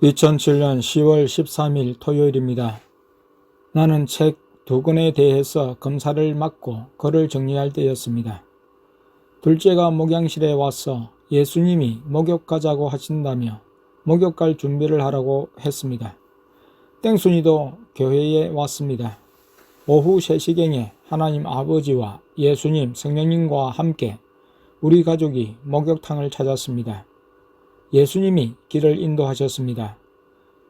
2007년 10월 13일 토요일입니다. 나는 책 2권에 대해서 검사를 맡고 글을 정리할 때였습니다. 둘째가 목양실에 와서 예수님이 목욕 가자고 하신다며 목욕 갈 준비를 하라고 했습니다. 땡순이도 교회에 왔습니다. 오후 3시경에 하나님 아버지와 예수님, 성령님과 함께 우리 가족이 목욕탕을 찾았습니다. 예수님이 길을 인도하셨습니다.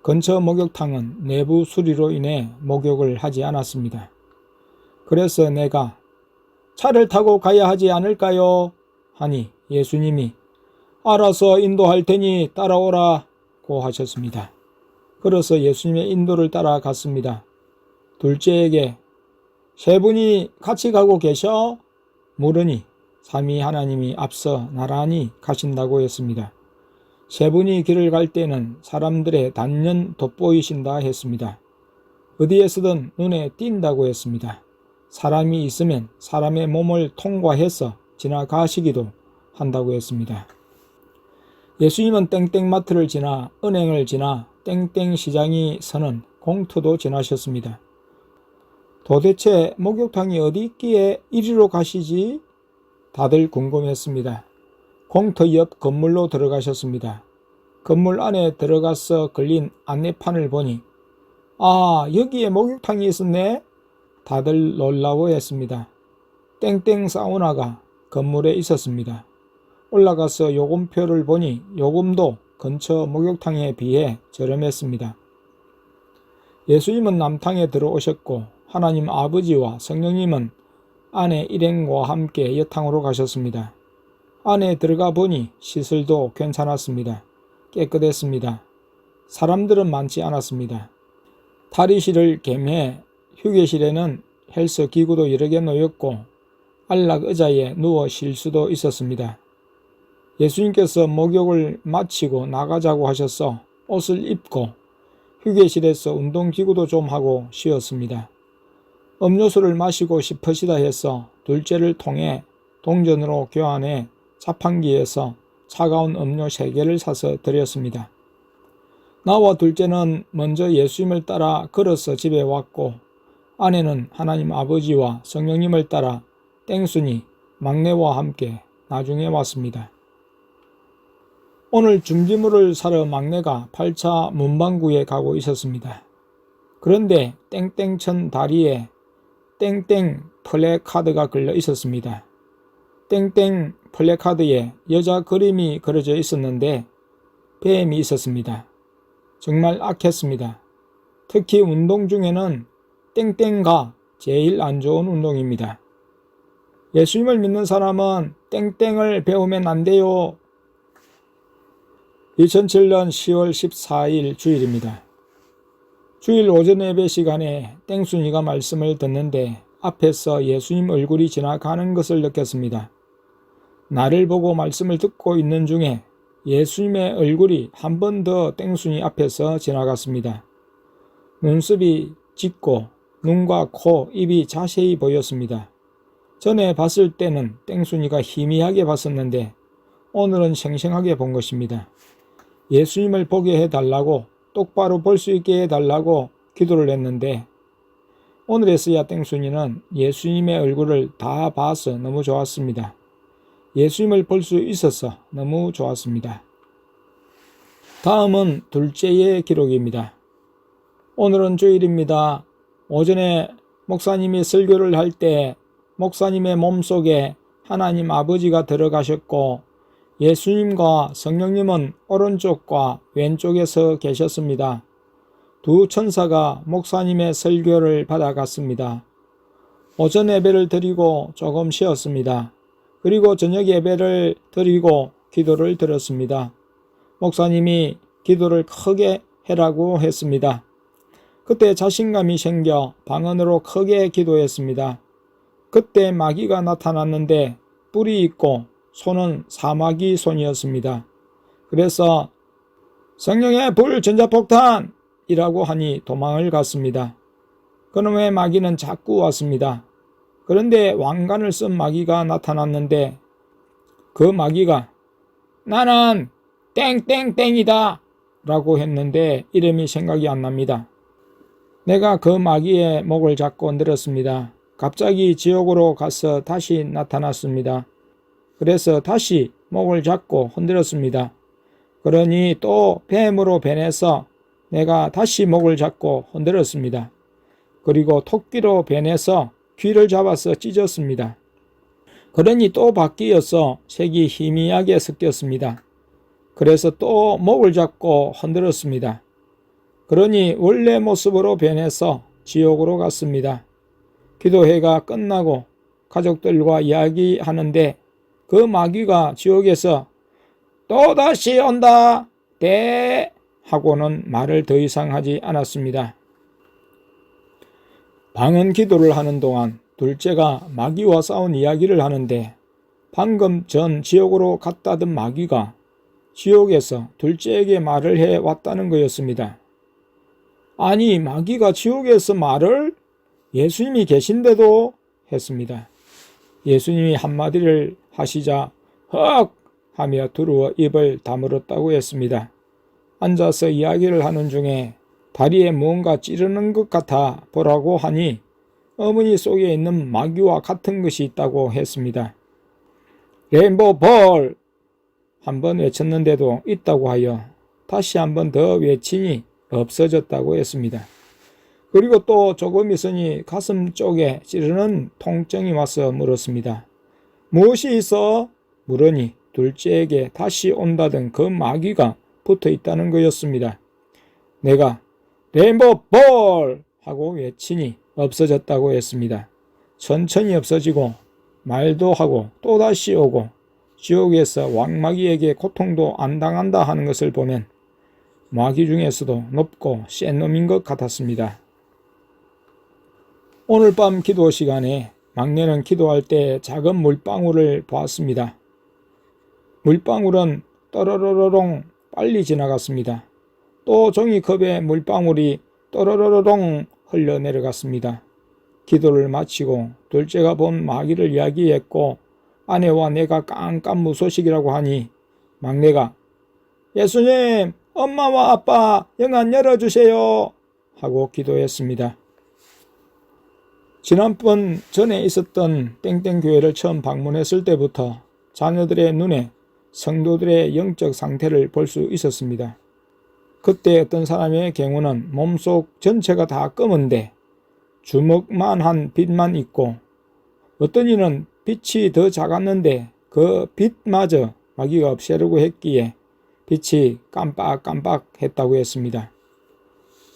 근처 목욕탕은 내부 수리로 인해 목욕을 하지 않았습니다. 그래서 내가 차를 타고 가야 하지 않을까요? 하니 예수님이 알아서 인도할 테니 따라오라고 하셨습니다. 그래서 예수님의 인도를 따라갔습니다. 둘째에게 세 분이 같이 가고 계셔? 물으니 삼위 하나님이 앞서 나란히 가신다고 했습니다. 세 분이 길을 갈 때는 사람들의 단연 돋보이신다 했습니다. 어디에서든 눈에 띈다고 했습니다. 사람이 있으면 사람의 몸을 통과해서 지나가시기도 한다고 했습니다. 예수님은 땡땡마트를 지나 은행을 지나 땡땡시장이 서는 공터도 지나셨습니다. 도대체 목욕탕이 어디 있기에 이리로 가시지? 다들 궁금했습니다. 공터 옆 건물로 들어가셨습니다. 건물 안에 들어가서 걸린 안내판을 보니 여기에 목욕탕이 있었네? 다들 놀라워했습니다. 땡땡 사우나가 건물에 있었습니다. 올라가서 요금표를 보니 요금도 근처 목욕탕에 비해 저렴했습니다. 예수님은 남탕에 들어오셨고 하나님 아버지와 성령님은 아내 일행과 함께 여탕으로 가셨습니다. 안에 들어가 보니 시설도 괜찮았습니다. 깨끗했습니다. 사람들은 많지 않았습니다. 탈의실을 겸해 휴게실에는 헬스 기구도 여러 개 놓였고 안락 의자에 누워 쉴 수도 있었습니다. 예수님께서 목욕을 마치고 나가자고 하셔서 옷을 입고 휴게실에서 운동기구도 좀 하고 쉬었습니다. 음료수를 마시고 싶으시다 해서 둘째를 통해 동전으로 교환해 자판기에서 차가운 음료 3개를 사서 드렸습니다. 나와 둘째는 먼저 예수님을 따라 걸어서 집에 왔고 아내는 하나님 아버지와 성령님을 따라 땡순이 막내와 함께 나중에 왔습니다. 오늘 준비물을 사러 막내가 8차 문방구에 가고 있었습니다. 그런데 땡땡천 다리에 땡땡 플래카드가 걸려 있었습니다. 땡땡 플래카드에 여자 그림이 그려져 있었는데 뱀이 있었습니다. 정말 악했습니다. 특히 운동 중에는 땡땡가 제일 안 좋은 운동입니다. 예수님을 믿는 사람은 땡땡을 배우면 안 돼요. 2007년 10월 14일 주일입니다. 주일 오전 예배 시간에 땡순이가 말씀을 듣는데 앞에서 예수님 얼굴이 지나가는 것을 느꼈습니다. 나를 보고 말씀을 듣고 있는 중에 예수님의 얼굴이 한 번 더 땡순이 앞에서 지나갔습니다. 눈썹이 짙고 눈과 코, 입이 자세히 보였습니다. 전에 봤을 때는 땡순이가 희미하게 봤었는데 오늘은 생생하게 본 것입니다. 예수님을 보게 해달라고 똑바로 볼 수 있게 해달라고 기도를 했는데 오늘에서야 땡순이는 예수님의 얼굴을 다 봐서 너무 좋았습니다. 예수님을 볼 수 있어서 너무 좋았습니다. 다음은 둘째의 기록입니다. 오늘은 주일입니다. 오전에 목사님이 설교를 할 때 목사님의 몸속에 하나님 아버지가 들어가셨고 예수님과 성령님은 오른쪽과 왼쪽에 서 계셨습니다. 두 천사가 목사님의 설교를 받아갔습니다. 오전 예배를 드리고 조금 쉬었습니다. 그리고 저녁 예배를 드리고 기도를 드렸습니다. 목사님이 기도를 크게 해라고 했습니다. 그때 자신감이 생겨 방언으로 크게 기도했습니다. 그때 마귀가 나타났는데 뿔이 있고 손은 사마귀 손이었습니다. 그래서 성령의 불 전자폭탄! 이라고 하니 도망을 갔습니다. 그놈의 마귀는 자꾸 왔습니다. 그런데 왕관을 쓴 마귀가 나타났는데 그 마귀가 나는 땡땡땡이다 라고 했는데 이름이 생각이 안 납니다. 내가 그 마귀의 목을 잡고 늘었습니다. 갑자기 지옥으로 가서 다시 나타났습니다. 그래서 다시 목을 잡고 흔들었습니다. 그러니 또 뱀으로 변해서 내가 다시 목을 잡고 흔들었습니다. 그리고 토끼로 변해서 귀를 잡아서 찢었습니다. 그러니 또 바뀌어서 색이 희미하게 섞였습니다. 그래서 또 목을 잡고 흔들었습니다. 그러니 원래 모습으로 변해서 지옥으로 갔습니다. 기도회가 끝나고 가족들과 이야기하는데 그 마귀가 지옥에서 또다시 온다 대 하고는 말을 더 이상 하지 않았습니다. 방언 기도를 하는 동안 둘째가 마귀와 싸운 이야기를 하는데 방금 전 지옥으로 갔다던 마귀가 지옥에서 둘째에게 말을 해 왔다는 거였습니다. 아니, 마귀가 지옥에서 말을? 예수님이 계신데도 했습니다. 예수님이 한마디를 하시자 헉 하며 두루워 입을 다물었다고 했습니다. 앉아서 이야기를 하는 중에 다리에 무언가 찌르는 것 같아 보라고 하니 어머니 속에 있는 마귀와 같은 것이 있다고 했습니다. 레인보우 볼! 한번 외쳤는데도 있다고 하여 다시 한번 더 외치니 없어졌다고 했습니다. 그리고 또 조금 있으니 가슴 쪽에 찌르는 통증이 와서 물었습니다. 무엇이 있어? 물으니 둘째에게 다시 온다던 그 마귀가 붙어 있다는 거였습니다. 내가 레인보우 볼! 하고 외치니 없어졌다고 했습니다. 천천히 없어지고 말도 하고 또다시 오고 지옥에서 왕마귀에게 고통도 안 당한다 하는 것을 보면 마귀 중에서도 높고 센 놈인 것 같았습니다. 오늘 밤 기도 시간에 막내는 기도할 때 작은 물방울을 보았습니다. 물방울은 떠러러러롱 빨리 지나갔습니다. 또 종이컵에 물방울이 떠러러러롱 흘러내려갔습니다. 기도를 마치고 둘째가 본 마귀를 이야기했고 아내와 내가 깜깜무소식이라고 하니 막내가 예수님, 엄마와 아빠 영안 열어주세요 하고 기도했습니다. 지난번 전에 있었던 땡땡교회를 처음 방문했을 때부터 자녀들의 눈에 성도들의 영적 상태를 볼 수 있었습니다. 그때 어떤 사람의 경우는 몸속 전체가 다 검은데 주먹만한 빛만 있고 어떤 이는 빛이 더 작았는데 그 빛마저 마귀가 없애려고 했기에 빛이 깜빡깜빡했다고 했습니다.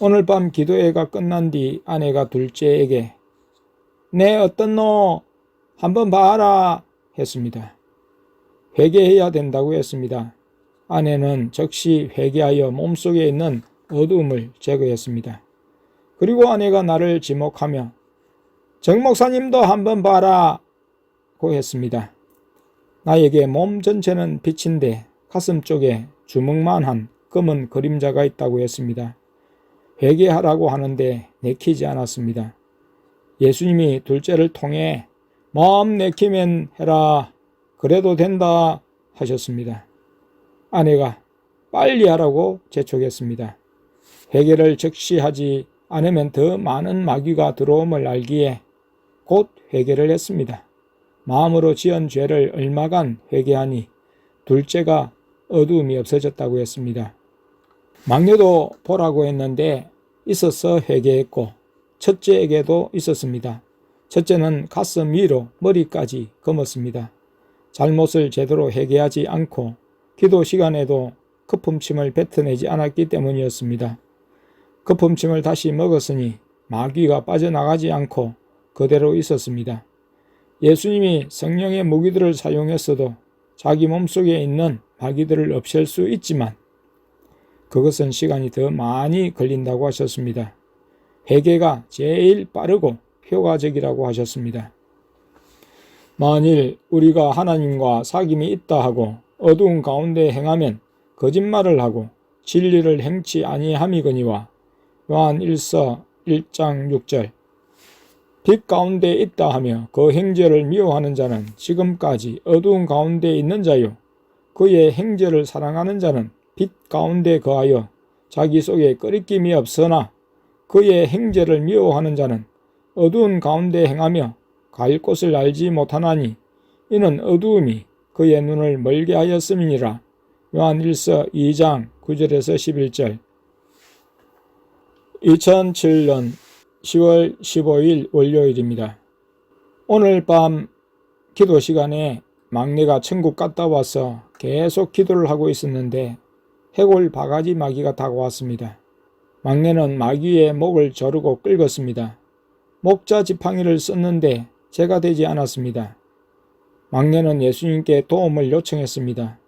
오늘 밤 기도회가 끝난 뒤 아내가 둘째에게 네 어떤 너 한번 봐라 했습니다. 회개해야 된다고 했습니다. 아내는 즉시 회개하여 몸속에 있는 어두움을 제거했습니다. 그리고 아내가 나를 지목하며 정 목사님도 한번 봐라 고 했습니다. 나에게 몸 전체는 빛인데 가슴 쪽에 주먹만한 검은 그림자가 있다고 했습니다. 회개하라고 하는데 내키지 않았습니다. 예수님이 둘째를 통해 마음 내키면 해라 그래도 된다 하셨습니다. 아내가 빨리 하라고 재촉했습니다. 회개를 즉시 하지 않으면 더 많은 마귀가 들어옴을 알기에 곧 회개를 했습니다. 마음으로 지은 죄를 얼마간 회개하니 둘째가 어두움이 없어졌다고 했습니다. 막내도 보라고 했는데 있어서 회개했고 첫째에게도 있었습니다. 첫째는 가슴 위로 머리까지 검었습니다. 잘못을 제대로 회개하지 않고 기도 시간에도 거품침을 뱉어내지 않았기 때문이었습니다. 거품침을 다시 먹었으니 마귀가 빠져나가지 않고 그대로 있었습니다. 예수님이 성령의 무기들을 사용했어도 자기 몸속에 있는 마귀들을 없앨 수 있지만 그것은 시간이 더 많이 걸린다고 하셨습니다. 회개가 제일 빠르고 효과적이라고 하셨습니다. 만일 우리가 하나님과 사귐이 있다 하고 어두운 가운데 행하면 거짓말을 하고 진리를 행치 아니함이거니와 요한 1서 1장 6절 빛 가운데 있다 하며 그 행제를 미워하는 자는 지금까지 어두운 가운데 있는 자요 그의 행제를 사랑하는 자는 빛 가운데 거하여 자기 속에 끄리낌이 없으나 그의 행제를 미워하는 자는 어두운 가운데 행하며 갈 곳을 알지 못하나니 이는 어두움이 그의 눈을 멀게 하였음이니라. 요한일서 2장 9절에서 11절. 2007년 10월 15일 월요일입니다. 오늘 밤 기도 시간에 막내가 천국 갔다 와서 계속 기도를 하고 있었는데 해골 바가지 마귀가 다가왔습니다. 막내는 마귀의 목을 조르고 끌었습니다. 목자 지팡이를 썼는데 제가 되지 않았습니다. 막내는 예수님께 도움을 요청했습니다.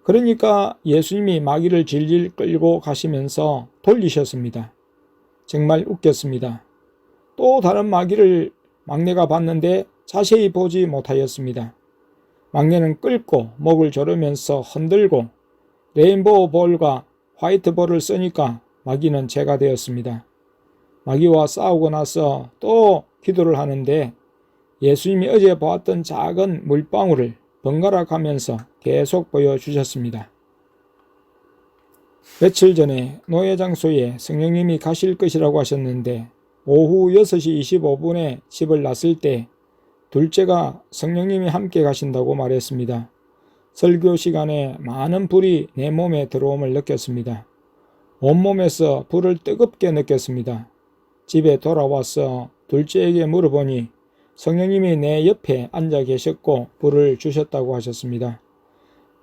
그러니까 예수님이 마귀를 질질 끌고 가시면서 돌리셨습니다. 정말 웃겼습니다. 또 다른 마귀를 막내가 봤는데 자세히 보지 못하였습니다. 막내는 끌고 목을 조르면서 흔들고 레인보우 볼과 화이트 볼을 쓰니까 마귀는 제가 되었습니다. 마귀와 싸우고 나서 또 기도를 하는데 예수님이 어제 보았던 작은 물방울을 번갈아 가면서 계속 보여주셨습니다. 며칠 전에 노예 장소에 성령님이 가실 것이라고 하셨는데 오후 6시 25분에 집을 났을 때 둘째가 성령님이 함께 가신다고 말했습니다. 설교 시간에 많은 불이 내 몸에 들어옴을 느꼈습니다. 온몸에서 불을 뜨겁게 느꼈습니다. 집에 돌아와서 둘째에게 물어보니 성령님이 내 옆에 앉아 계셨고 불을 주셨다고 하셨습니다.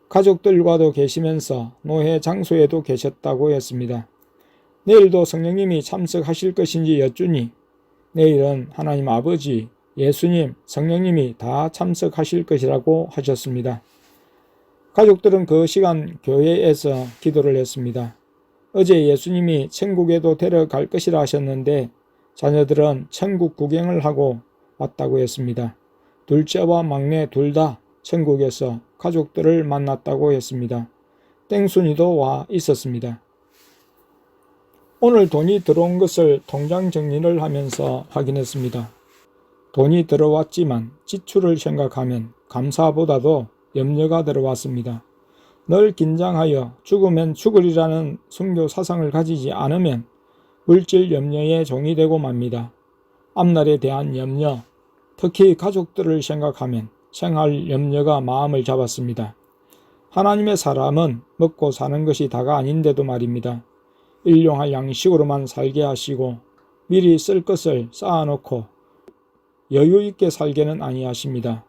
가족들과도 계시면서 노예 장소에도 계셨다고 했습니다. 내일도 성령님이 참석하실 것인지 여쭈니 내일은 하나님 아버지, 예수님, 성령님이 다 참석하실 것이라고 하셨습니다. 가족들은 그 시간 교회에서 기도를 했습니다. 어제 예수님이 천국에도 데려갈 것이라 하셨는데 자녀들은 천국 구경을 하고 왔다고 했습니다. 둘째와 막내 둘 다 천국에서 가족들을 만났다고 했습니다. 땡순이도 와 있었습니다. 오늘 돈이 들어온 것을 통장 정리를 하면서 확인했습니다. 돈이 들어왔지만 지출을 생각하면 감사보다도 염려가 들어왔습니다. 늘 긴장하여 죽으면 죽으리라는 순교 사상을 가지지 않으면 물질 염려의 종이 되고 맙니다. 앞날에 대한 염려, 특히 가족들을 생각하면 생활 염려가 마음을 잡았습니다. 하나님의 사람은 먹고 사는 것이 다가 아닌데도 말입니다. 일용할 양식으로만 살게 하시고 미리 쓸 것을 쌓아놓고 여유 있게 살게는 아니하십니다.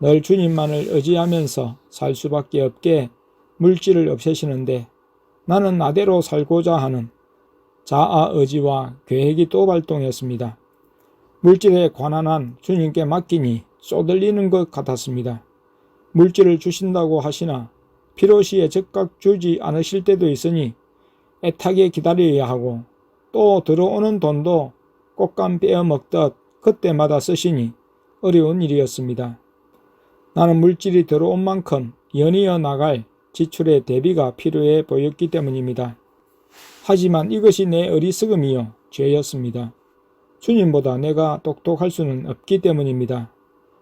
늘 주님만을 의지하면서 살 수밖에 없게 물질을 없애시는데 나는 나대로 살고자 하는 자아 의지와 계획이 또 발동했습니다. 물질에 관한 한 주님께 맡기니 쏟을리는 것 같았습니다. 물질을 주신다고 하시나 필요시에 즉각 주지 않으실 때도 있으니 애타게 기다려야 하고 또 들어오는 돈도 꽃감 빼어 먹듯 그때마다 쓰시니 어려운 일이었습니다. 나는 물질이 들어온 만큼 연이어 나갈 지출의 대비가 필요해 보였기 때문입니다. 하지만 이것이 내 어리석음이요 죄였습니다. 주님보다 내가 똑똑할 수는 없기 때문입니다.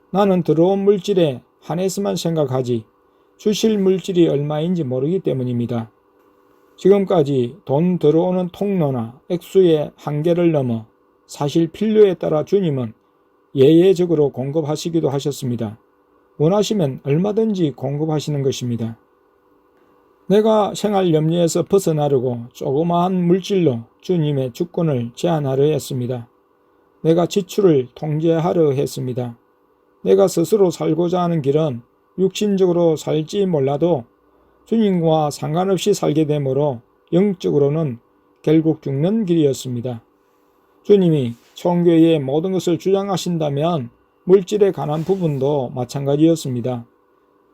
나는 들어온 물질에 한해서만 생각하지 주실 물질이 얼마인지 모르기 때문입니다. 지금까지 돈 들어오는 통로나 액수의 한계를 넘어 사실 필요에 따라 주님은 예외적으로 공급하시기도 하셨습니다. 원하시면 얼마든지 공급하시는 것입니다. 내가 생활 염려에서 벗어나려고 조그마한 물질로 주님의 주권을 제한하려 했습니다. 내가 지출을 통제하려 했습니다. 내가 스스로 살고자 하는 길은 육신적으로 살지 몰라도 주님과 상관없이 살게 되므로 영적으로는 결국 죽는 길이었습니다. 주님이 총교회의 모든 것을 주장하신다면 물질에 관한 부분도 마찬가지였습니다.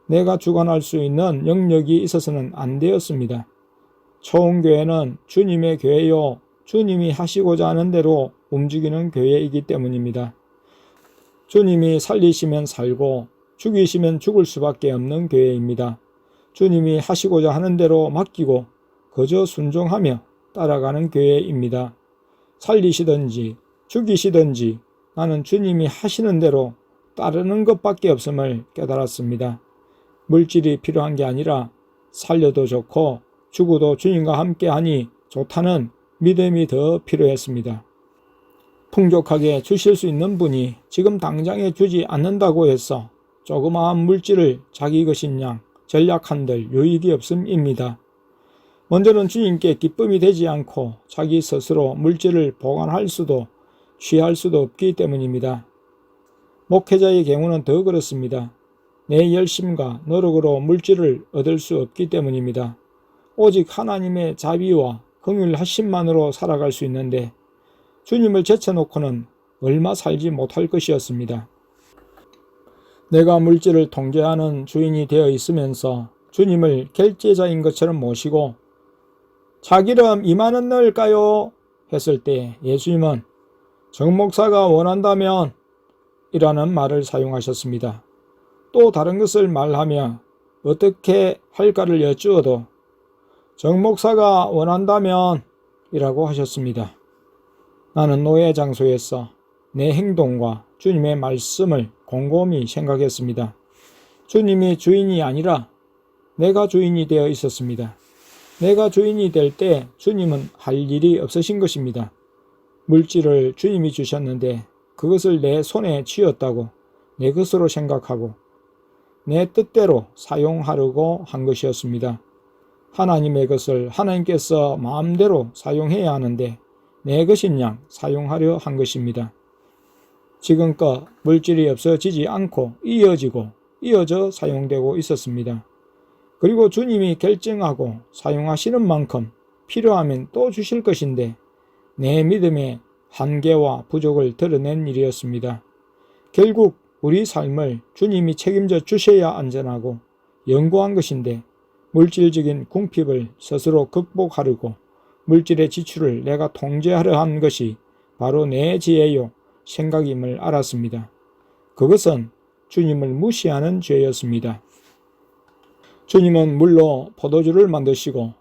내가 주관할 수 있는 영역이 있어서는 안 되었습니다. 총교회는 주님의 교회요 주님이 하시고자 하는 대로 움직이는 교회이기 때문입니다. 주님이 살리시면 살고 죽이시면 죽을 수밖에 없는 교회입니다. 주님이 하시고자 하는 대로 맡기고 그저 순종하며 따라가는 교회입니다. 살리시든지 죽이시든지 나는 주님이 하시는 대로 따르는 것밖에 없음을 깨달았습니다. 물질이 필요한 게 아니라 살려도 좋고 죽어도 주님과 함께하니 좋다는 믿음이 더 필요했습니다. 풍족하게 주실 수 있는 분이 지금 당장에 주지 않는다고 해서 조그마한 물질을 자기 것인 양 전략한들 유익이 없음입니다. 먼저는 주님께 기쁨이 되지 않고 자기 스스로 물질을 보관할 수도 취할 수도 없기 때문입니다. 목회자의 경우는 더 그렇습니다. 내 열심과 노력으로 물질을 얻을 수 없기 때문입니다. 오직 하나님의 자비와 긍휼하심만으로 살아갈 수 있는데 주님을 제쳐놓고는 얼마 살지 못할 것이었습니다. 내가 물질을 통제하는 주인이 되어 있으면서 주님을 결제자인 것처럼 모시고 자기름 2만원 넣을까요? 했을 때 예수님은 정 목사가 원한다면 이라는 말을 사용하셨습니다. 또 다른 것을 말하며 어떻게 할까를 여쭈어도 정 목사가 원한다면 이라고 하셨습니다. 나는 노예 장소에서 내 행동과 주님의 말씀을 곰곰이 생각했습니다. 주님이 주인이 아니라 내가 주인이 되어 있었습니다. 내가 주인이 될 때 주님은 할 일이 없으신 것입니다. 물질을 주님이 주셨는데 그것을 내 손에 쥐었다고 내 것으로 생각하고 내 뜻대로 사용하려고 한 것이었습니다. 하나님의 것을 하나님께서 마음대로 사용해야 하는데 내 것인 양 사용하려 한 것입니다. 지금껏 물질이 없어지지 않고 이어져 사용되고 있었습니다. 그리고 주님이 결정하고 사용하시는 만큼 필요하면 또 주실 것인데 내 믿음의 한계와 부족을 드러낸 일이었습니다. 결국 우리 삶을 주님이 책임져 주셔야 안전하고 영구한 것인데 물질적인 궁핍을 스스로 극복하려고 물질의 지출을 내가 통제하려 한 것이 바로 내 지혜요 생각임을 알았습니다. 그것은 주님을 무시하는 죄였습니다. 주님은 물로 포도주를 만드시고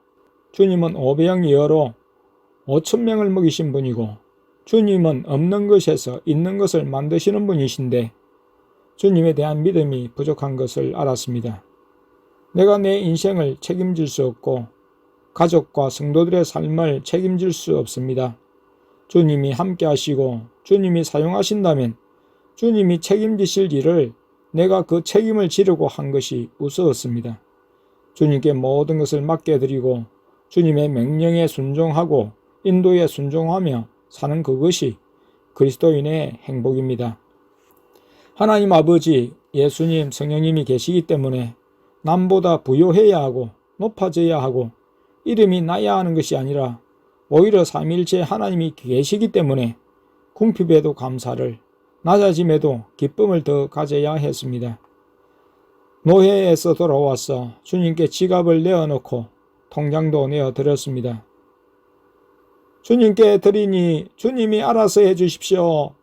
주님은 500 여로 5,000명을 먹이신 분이고 주님은 없는 것에서 있는 것을 만드시는 분이신데 주님에 대한 믿음이 부족한 것을 알았습니다. 내가 내 인생을 책임질 수 없고 가족과 성도들의 삶을 책임질 수 없습니다. 주님이 함께 하시고 주님이 사용하신다면 주님이 책임지실 일을 내가 그 책임을 지려고 한 것이 우스웠습니다. 주님께 모든 것을 맡겨드리고 주님의 명령에 순종하고 인도에 순종하며 사는 그것이 그리스도인의 행복입니다. 하나님 아버지, 예수님, 성령님이 계시기 때문에 남보다 부요해야 하고 높아져야 하고 이름이 나야 하는 것이 아니라 오히려 삼위일체 하나님이 계시기 때문에 궁핍에도 감사를, 낮아짐에도 기쁨을 더 가져야 했습니다. 노예에서 돌아와서 주님께 지갑을 내어놓고 통장도 내어드렸습니다. 주님께 드리니 주님이 알아서 해주십시오.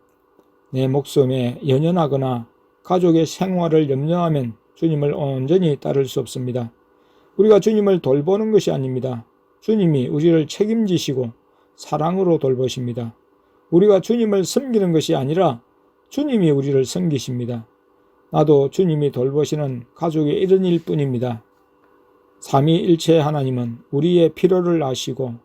내 목숨에 연연하거나 가족의 생활을 염려하면 주님을 온전히 따를 수 없습니다. 우리가 주님을 돌보는 것이 아닙니다. 주님이 우리를 책임지시고 사랑으로 돌보십니다. 우리가 주님을 섬기는 것이 아니라 주님이 우리를 섬기십니다. 나도 주님이 돌보시는 가족의 일원일 뿐입니다. 삼위일체 하나님은 우리의 필요를 아시고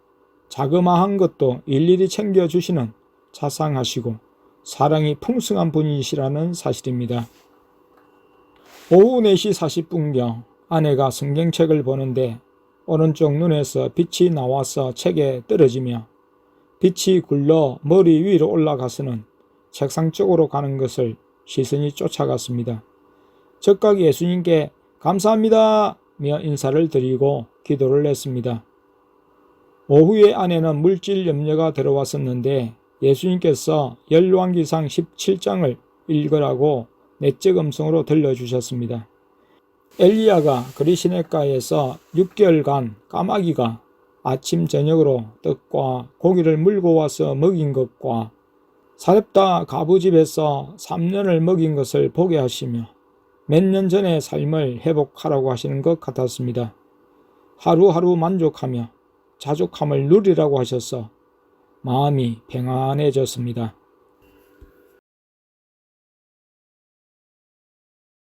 자그마한 것도 일일이 챙겨주시는 자상하시고 사랑이 풍성한 분이시라는 사실입니다. 오후 4시 40분경 아내가 성경책을 보는데 오른쪽 눈에서 빛이 나와서 책에 떨어지며 빛이 굴러 머리 위로 올라가서는 책상 쪽으로 가는 것을 시선이 쫓아갔습니다. 즉각 예수님께 감사합니다 며 인사를 드리고 기도를 했습니다. 오후에 아내는 물질 염려가 들어왔었는데 예수님께서 열왕기상 17장을 읽으라고 내적 음성으로 들려주셨습니다. 엘리야가 그리시네가에서 6개월간 까마귀가 아침 저녁으로 떡과 고기를 물고 와서 먹인 것과 사렙다 가부집에서 3년을 먹인 것을 보게 하시며 몇 년 전의 삶을 회복하라고 하시는 것 같았습니다. 하루하루 만족하며 자족함을 누리라고 하셔서 마음이 평안해졌습니다.